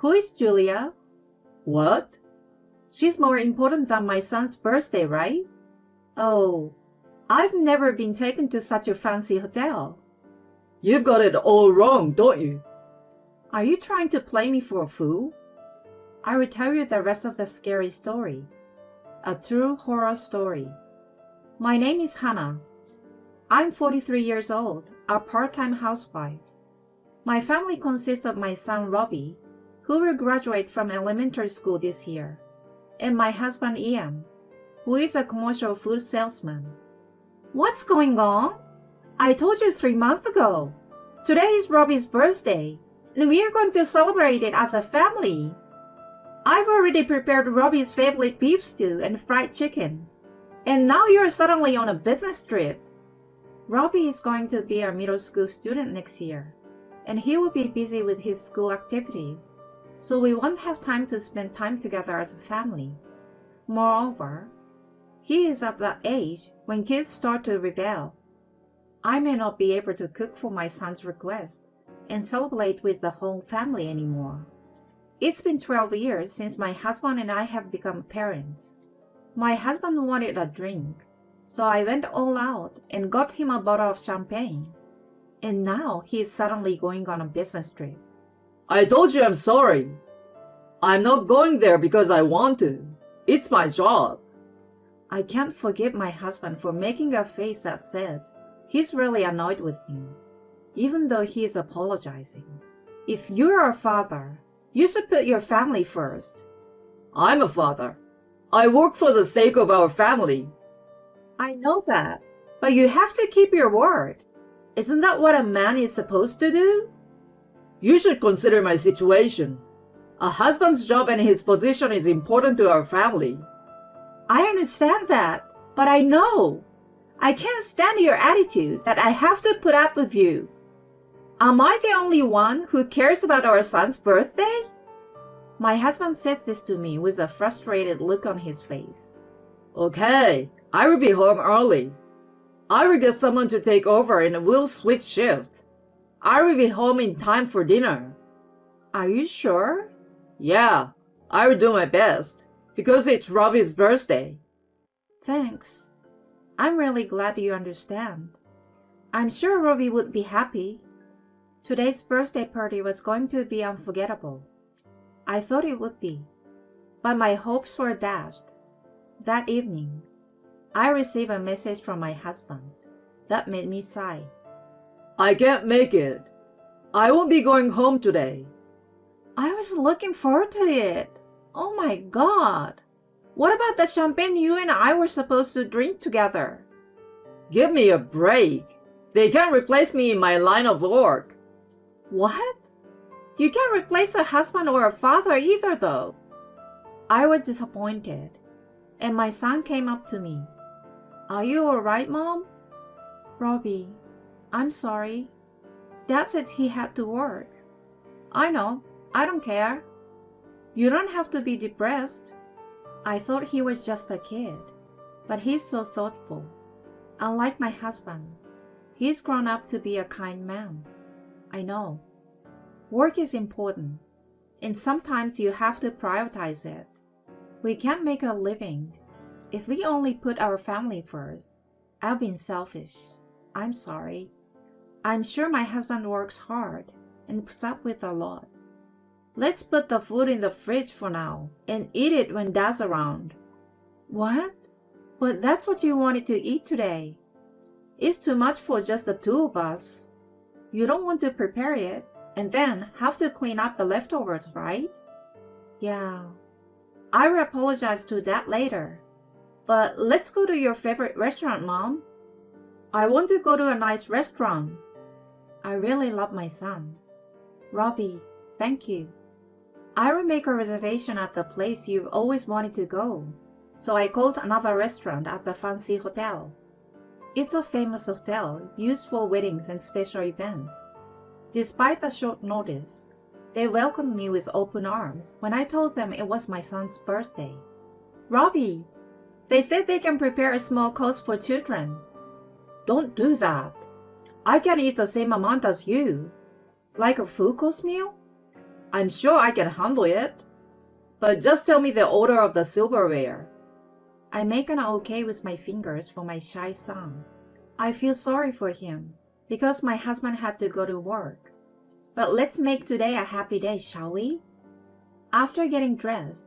Who is Julia? What? She's more important than my son's birthday, right? Oh, I've never been taken to such a fancy hotel. You've got it all wrong, don't you? Are you trying to play me for a fool? I will tell you the rest of the scary story. A true horror story. My name is Hannah. I'm 43 years old, a part-time housewife. My family consists of my son Robbie, who will graduate from elementary school this year, and my husband Ian, who is a commercial food salesman. What's going on? I told you 3 months ago. Today is Robbie's birthday, and we are going to celebrate it as a family. I've already prepared Robbie's favorite beef stew and fried chicken, and now you're suddenly on a business trip. Robbie is going to be a middle school student next year, and he will be busy with his school activities, so we won't have time to spend time together as a family. Moreover, he is at that age when kids start to rebel. I may not be able to cook for my son's request and celebrate with the whole family anymore. It's been 12 years since my husband and I have become parents. My husband wanted a drink, so I went all out and got him a bottle of champagne. And now he is suddenly going on a business trip. I told you I'm sorry. I'm not going there because I want to. It's my job. I can't forgive my husband for making a face that says he's really annoyed with me, even though he is apologizing. If you're a father, you should put your family first. I'm a father. I work for the sake of our family. I know that, but you have to keep your word. Isn't that what a man is supposed to do? You should consider my situation. A husband's job and his position is important to our family. I understand that, but I know. I can't stand your attitude that I have to put up with you. Am I the only one who cares about our son's birthday? My husband says this to me with a frustrated look on his face. Okay, I will be home early. I will get someone to take over and we'll switch shift. I will be home in time for dinner. Are you sure? Yeah, I will do my best, because it's Robbie's birthday. Thanks. I'm really glad you understand. I'm sure Robbie would be happy. Today's birthday party was going to be unforgettable. I thought it would be, but my hopes were dashed. That evening, I received a message from my husband that made me sigh. I can't make it. I won't be going home today. I was looking forward to it. Oh my God. What about the champagne you and I were supposed to drink together? Give me a break. They can't replace me in my line of work. What? You can't replace a husband or a father either, though. I was disappointed, and my son came up to me. Are you all right, Mom? Robbie, I'm sorry. Dad said he had to work. I know. I don't care. You don't have to be depressed. I thought he was just a kid, but he's so thoughtful. Unlike my husband, he's grown up to be a kind man. I know. Work is important, and sometimes you have to prioritize it. We can't make a living if we only put our family first. I've been selfish. I'm sorry. I'm sure my husband works hard and puts up with a lot. Let's put the food in the fridge for now and eat it when Dad's around. What? But that's what you wanted to eat today. It's too much for just the two of us. You don't want to prepare it and then have to clean up the leftovers, right? Yeah. I will apologize to Dad later. But let's go to your favorite restaurant, Mom. I want to go to a nice restaurant. I really love my son. Robbie, thank you. I will make a reservation at the place you've always wanted to go. So I called another restaurant at the fancy hotel. It's a famous hotel used for weddings and special events. Despite the short notice, they welcomed me with open arms when I told them it was my son's birthday. Robbie, they said they can prepare a small course for children. Don't do that. I can eat the same amount as you. Like a full course meal? I'm sure I can handle it. But just tell me the order of the silverware. I make an okay with my fingers for my shy son. I feel sorry for him because my husband had to go to work. But let's make today a happy day, shall we? After getting dressed,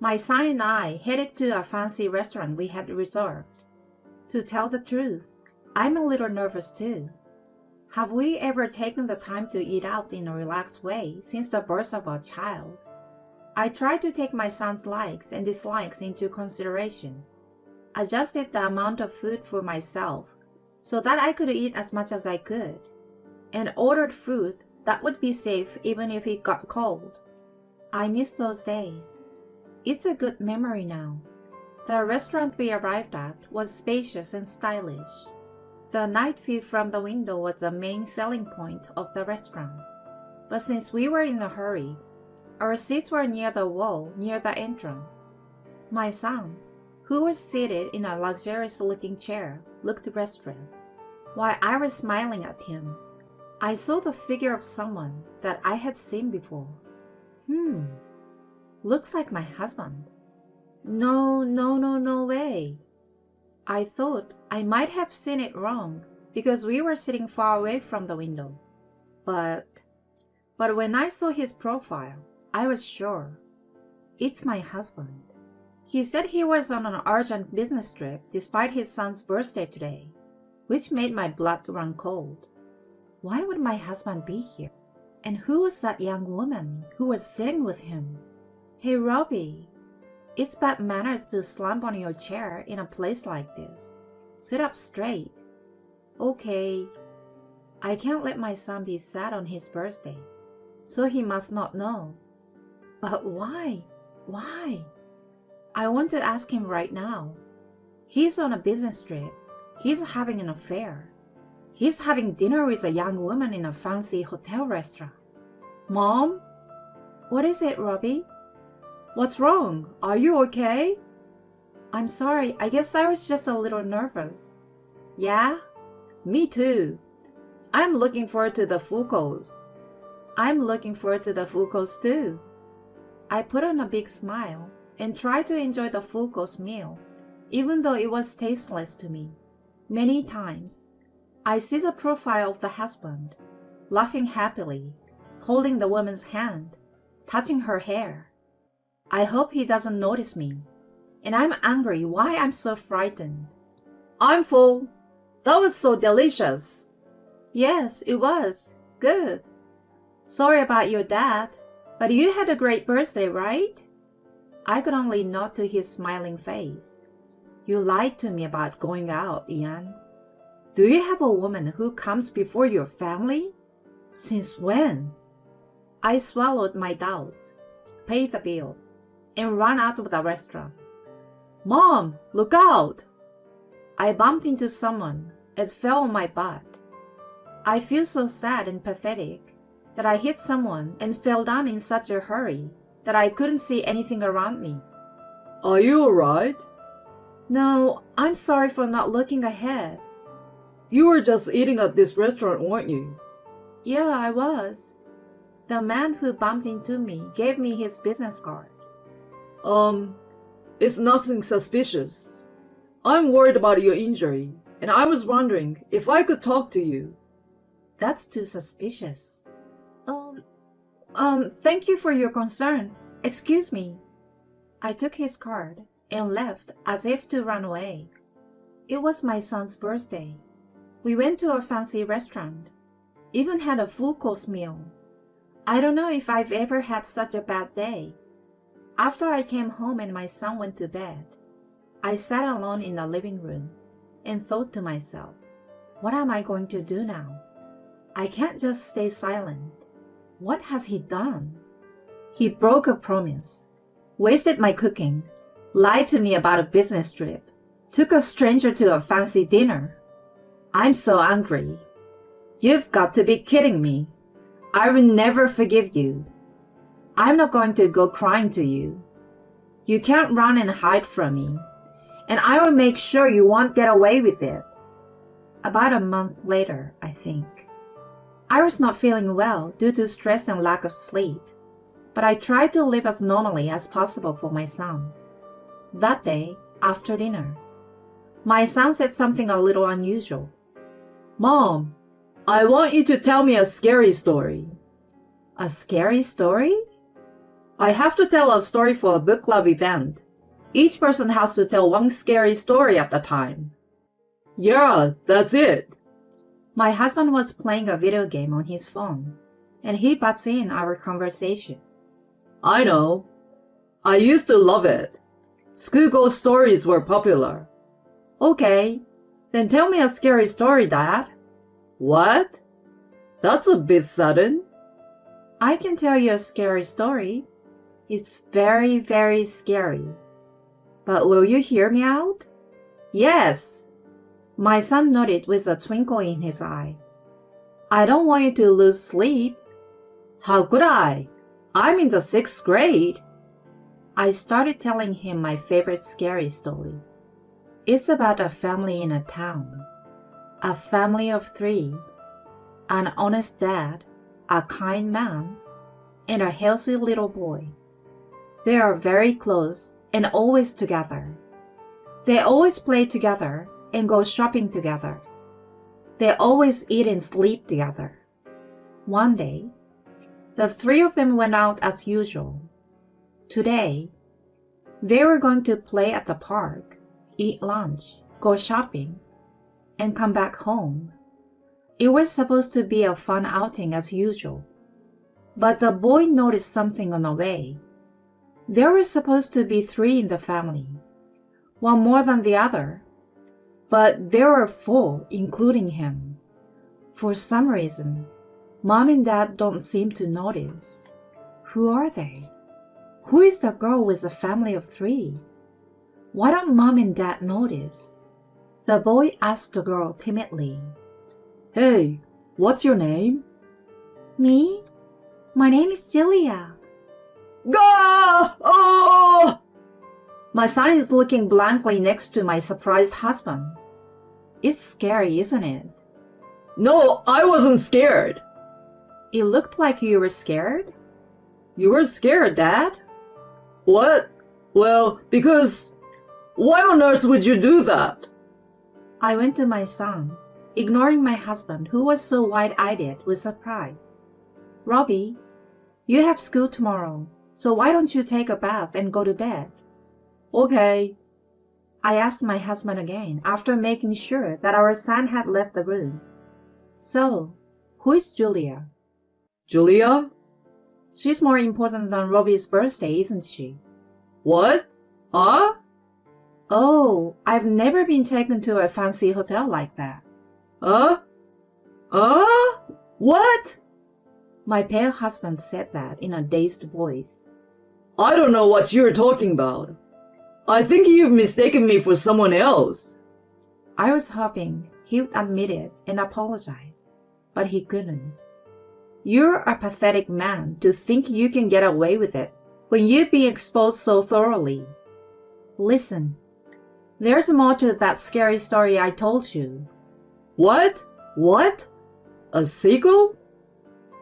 my son and I headed to a fancy restaurant we had reserved. To tell the truth, I'm a little nervous too. Have we ever taken the time to eat out in a relaxed way since the birth of our child? I tried to take my son's likes and dislikes into consideration, adjusted the amount of food for myself so that I could eat as much as I could, and ordered food that would be safe even if it got cold. I miss those days. It's a good memory now. The restaurant we arrived at was spacious and stylish. The night view from the window was the main selling point of the restaurant. But since we were in a hurry, our seats were near the wall near the entrance. My son, who was seated in a luxurious-looking chair, looked restless. While I was smiling at him, I saw the figure of someone that I had seen before. Looks like my husband. No way. I thought I might have seen it wrong because we were sitting far away from the window. But when I saw his profile, I was sure. It's my husband. He said he was on an urgent business trip despite his son's birthday today, which made my blood run cold. Why would my husband be here? And who was that young woman who was sitting with him? Hey, Robbie, it's bad manners to slump on your chair in a place like this. Sit up straight. Okay. I can't let my son be sad on his birthday, so he must not know. But why? Why? I want to ask him right now. He's on a business trip. He's having an affair. He's having dinner with a young woman in a fancy hotel restaurant. Mom? What is it, Robbie? What's wrong? Are you okay? I'm sorry. I guess I was just a little nervous. Yeah? Me too. I'm looking forward to the full course. I'm looking forward to the full course too. I put on a big smile and tried to enjoy the full course meal, even though it was tasteless to me. Many times, I see the profile of the husband, laughing happily, holding the woman's hand, touching her hair. I hope he doesn't notice me, and I'm angry why I'm so frightened. I'm full. That was so delicious. Yes, it was. Good. Sorry about your dad, but you had a great birthday, right? I could only nod to his smiling face. You lied to me about going out, Ian. Do you have a woman who comes before your family? Since when? I swallowed my doubts, paid the bill, and ran out of the restaurant. Mom, look out! I bumped into someone and fell on my butt. I feel so sad and pathetic that I hit someone and fell down in such a hurry that I couldn't see anything around me. Are you alright? No, I'm sorry for not looking ahead. You were just eating at this restaurant, weren't you? Yeah, I was. The man who bumped into me gave me his business card. It's nothing suspicious. I'm worried about your injury, and I was wondering if I could talk to you. That's too suspicious. Thank you for your concern. Excuse me. I took his card and left as if to run away. It was my son's birthday. We went to a fancy restaurant, even had a full-course meal. I don't know if I've ever had such a bad day. After I came home and my son went to bed, I sat alone in the living room and thought to myself, what am I going to do now? I can't just stay silent. What has he done? He broke a promise, wasted my cooking, lied to me about a business trip, took a stranger to a fancy dinner. I'm so angry. You've got to be kidding me. I will never forgive you. I'm not going to go crying to you. You can't run and hide from me, and I will make sure you won't get away with it. About a month later, I think. I was not feeling well due to stress and lack of sleep, but I tried to live as normally as possible for my son. That day, after dinner, my son said something a little unusual. Mom, I want you to tell me a scary story. A scary story? I have to tell a story for a book club event. Each person has to tell one scary story at a time. Yeah, that's it. My husband was playing a video game on his phone, and he butts in our conversation. I know. I used to love it. School ghost stories were popular. Okay, then tell me a scary story, Dad. What? That's a bit sudden. I can tell you a scary story. It's very, very scary. But will you hear me out? Yes. My son nodded with a twinkle in his eye. I don't want you to lose sleep. How could I? I'm in the 6th grade. I started telling him my favorite scary story. It's about a family in a town. A family of 3. An honest dad, a kind man, and a healthy little boy. They are very close and always together. They always play together and go shopping together. They always eat and sleep together. One day, the 3 of them went out as usual. Today, they were going to play at the park, eat lunch, go shopping, and come back home. It was supposed to be a fun outing as usual. But the boy noticed something on the way. There were supposed to be 3 in the family, one more than the other. But there were 4, including him. For some reason, Mom and Dad don't seem to notice. Who are they? Who is the girl with a family of 3? Why don't Mom and Dad notice? The boy asked the girl timidly. Hey, what's your name? Me? My name is Julia. Gah! Oh! My son is looking blankly next to my surprised husband. It's scary, isn't it? No, I wasn't scared. It looked like you were scared. You were scared, Dad? What? Well, because... Why on earth would you do that? I went to my son, ignoring my husband, who was so wide-eyed with surprise. Robbie, you have school tomorrow, so why don't you take a bath and go to bed? Okay. I asked my husband again, after making sure that our son had left the room. So, who is Julia? Julia? She's more important than Robbie's birthday, isn't she? What? Huh? Oh, I've never been taken to a fancy hotel like that. Huh? What? My pale husband said that in a dazed voice. I don't know what you're talking about. I think you've mistaken me for someone else. I was hoping he would admit it and apologize, but he couldn't. You're a pathetic man to think you can get away with it when you've been exposed so thoroughly. Listen, there's more to that scary story I told you. What? What? A sequel?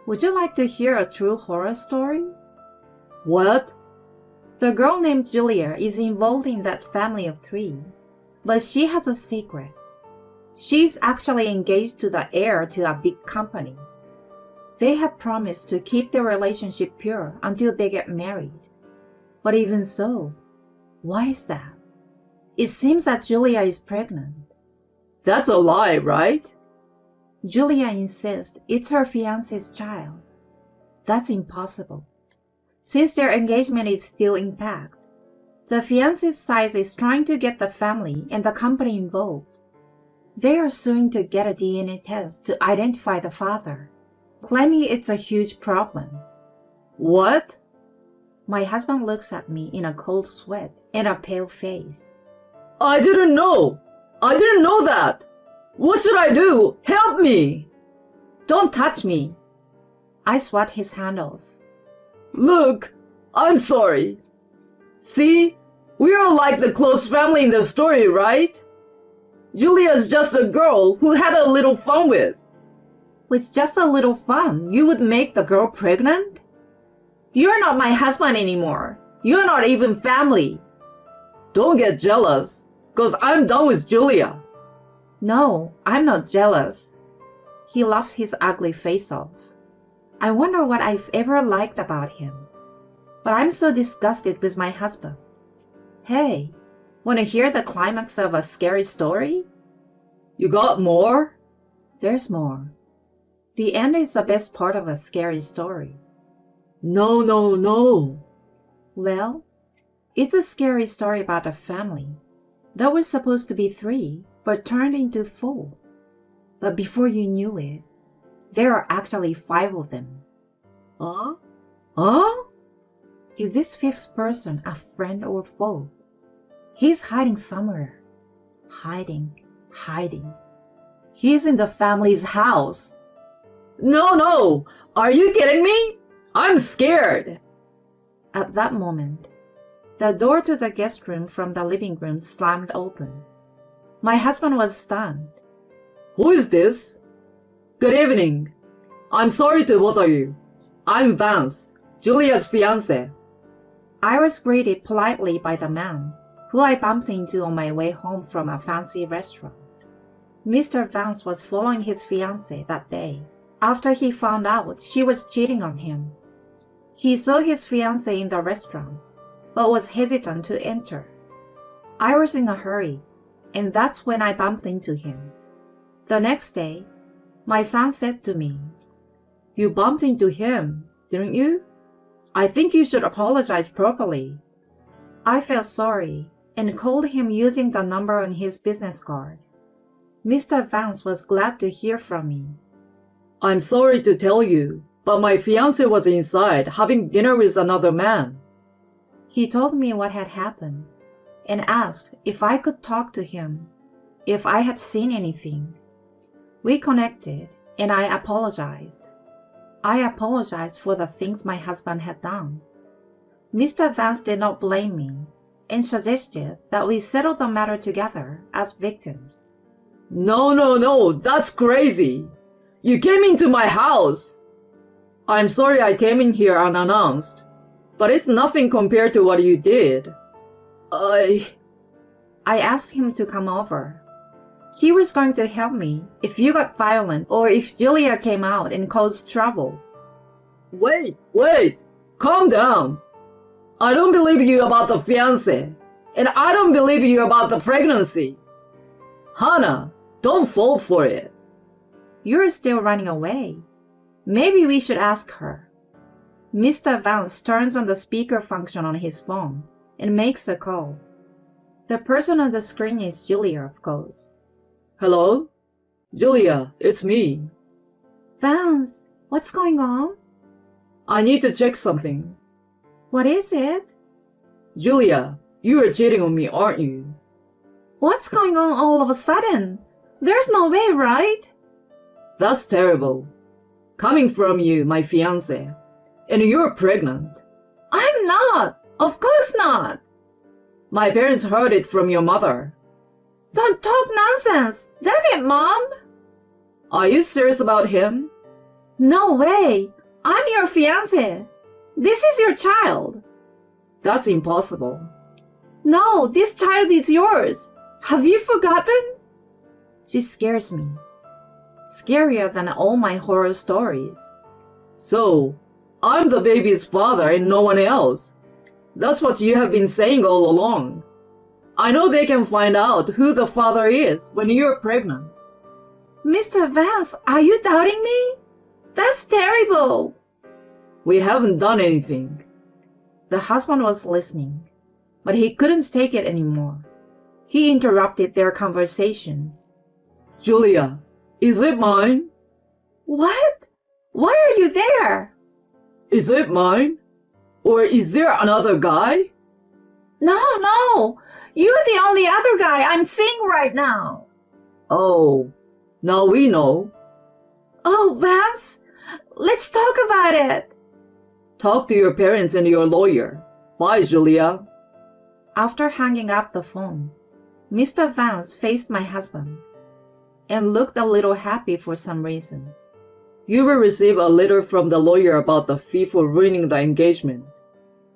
Would you like to hear a true horror story? What? The girl named Julia is involved in that family of 3, but she has a secret. She's actually engaged to the heir to a big company. They have promised to keep their relationship pure until they get married. But even so, why is that? It seems that Julia is pregnant. That's a lie, right? Julia insists it's her fiancé's child. That's impossible. Since their engagement is still intact, the fiancé's side is trying to get the family and the company involved. They are suing to get a DNA test to identify the father, claiming it's a huge problem. What? My husband looks at me in a cold sweat and a pale face. I didn't know. I didn't know that. What should I do? Help me. Don't touch me. I swat his hand off. Look, I'm sorry. See, we are like the close family in the story, right? Julia's just a girl who had a little fun with. With just a little fun, you would make the girl pregnant? You're not my husband anymore. You're not even family. Don't get jealous, 'cause I'm done with Julia. No, I'm not jealous. He laughed his ugly face off. I wonder what I've ever liked about him. But I'm so disgusted with my husband. Hey, want to hear the climax of a scary story? You got more? There's more. The end is the best part of a scary story. No, no, no. Well, it's a scary story about a family that was supposed to be 3, but turned into 4. But before you knew it, there are actually 5 of them. Huh? Huh? Is this 5th person a friend or foe? He's hiding somewhere. Hiding. He's in the family's house. No, no. Are you kidding me? I'm scared. At that moment, the door to the guest room from the living room slammed open. My husband was stunned. Who is this? Good evening. I'm sorry to bother you. I'm Vance, Julia's fiancé. I was greeted politely by the man, who I bumped into on my way home from a fancy restaurant. Mr. Vance was following his fiancée that day, after he found out she was cheating on him. He saw his fiancée in the restaurant, but was hesitant to enter. I was in a hurry, and that's when I bumped into him. The next day, my son said to me, "You bumped into him, didn't you? I think you should apologize properly." I felt sorry and called him using the number on his business card. Mr. Vance was glad to hear from me. I'm sorry to tell you, but my fiancé was inside having dinner with another man. He told me what had happened and asked if I could talk to him, if I had seen anything. We connected and I apologized. I apologized for the things my husband had done. Mr. Vance did not blame me and suggested that we settle the matter together as victims. No, no, no, that's crazy. You came into my house. I'm sorry I came in here unannounced, but it's nothing compared to what you did. I asked him to come over. He was going to help me if you got violent or if Julia came out and caused trouble. Wait, calm down. I don't believe you about the fiancé, and I don't believe you about the pregnancy. Hannah, don't fall for it. You're still running away. Maybe we should ask her. Mr. Vance turns on the speaker function on his phone and makes a call. The person on the screen is Julia, of course. Hello? Julia, it's me. Vance, what's going on? I need to check something. What is it? Julia, you are cheating on me, aren't you? What's going on all of a sudden? There's no way, right? That's terrible. Coming from you, my fiancé. And you're pregnant. I'm not. Of course not. My parents heard it from your mother. Don't talk nonsense. Damn it, Mom. Are you serious about him? No way. I'm your fiancé. This is your child. That's impossible. No, this child is yours. Have you forgotten? She scares me. Scarier than all my horror stories. So, I'm the baby's father and no one else. That's what you have been saying all along. I know they can find out who the father is when you're pregnant. Mr. Vance, are you doubting me? That's terrible. We haven't done anything. The husband was listening, but he couldn't take it anymore. He interrupted their conversations. Julia, is it mine? What? Why are you there? Is it mine? Or is there another guy? No. You're the only other guy I'm seeing right now. Oh, now we know. Oh, Vance, let's talk about it. Talk to your parents and your lawyer. Bye, Julia. After hanging up the phone, Mr. Vance faced my husband and looked a little happy for some reason. You will receive a letter from the lawyer about the fee for ruining the engagement.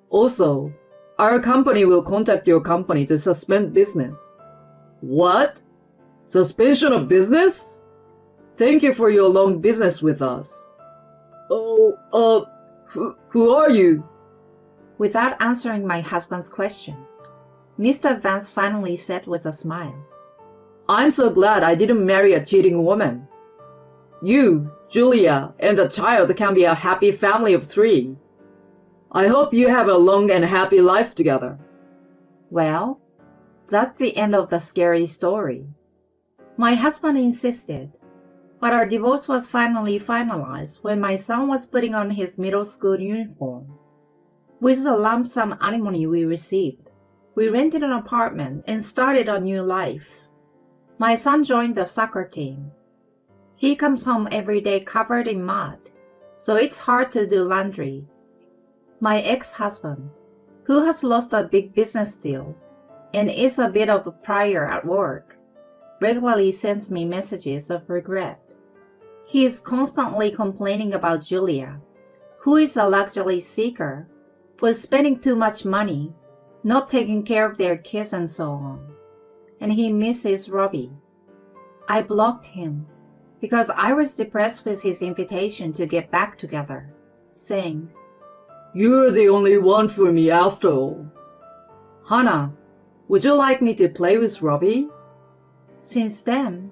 Also, our company will contact your company to suspend business. What? Suspension of business? Thank you for your long business with us. Who are you? Without answering my husband's question, Mr. Vance finally said with a smile, I'm so glad I didn't marry a cheating woman. You, Julia, and the child can be a happy family of 3. I hope you have a long and happy life together. Well, that's the end of the scary story. My husband insisted, but our divorce was finally finalized when my son was putting on his middle school uniform. With the lump sum alimony we received, we rented an apartment and started a new life. My son joined the soccer team. He comes home every day covered in mud, so it's hard to do laundry. My ex-husband, who has lost a big business deal and is a bit of a pariah at work, regularly sends me messages of regret. He is constantly complaining about Julia, who is a luxury seeker, for spending too much money, not taking care of their kids and so on. And he misses Robbie. I blocked him because I was depressed with his invitation to get back together, saying, You're the only one for me after all. Hannah, would you like me to play with Robbie? Since then,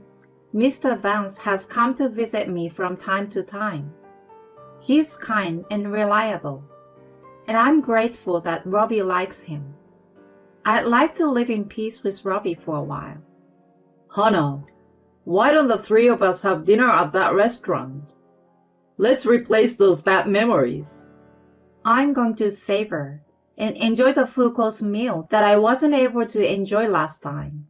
Mr. Vance has come to visit me from time to time. He's kind and reliable, and I'm grateful that Robbie likes him. I'd like to live in peace with Robbie for a while. Hannah, why don't the 3 of us have dinner at that restaurant? Let's replace those bad memories. I'm going to savor and enjoy the full course meal that I wasn't able to enjoy last time.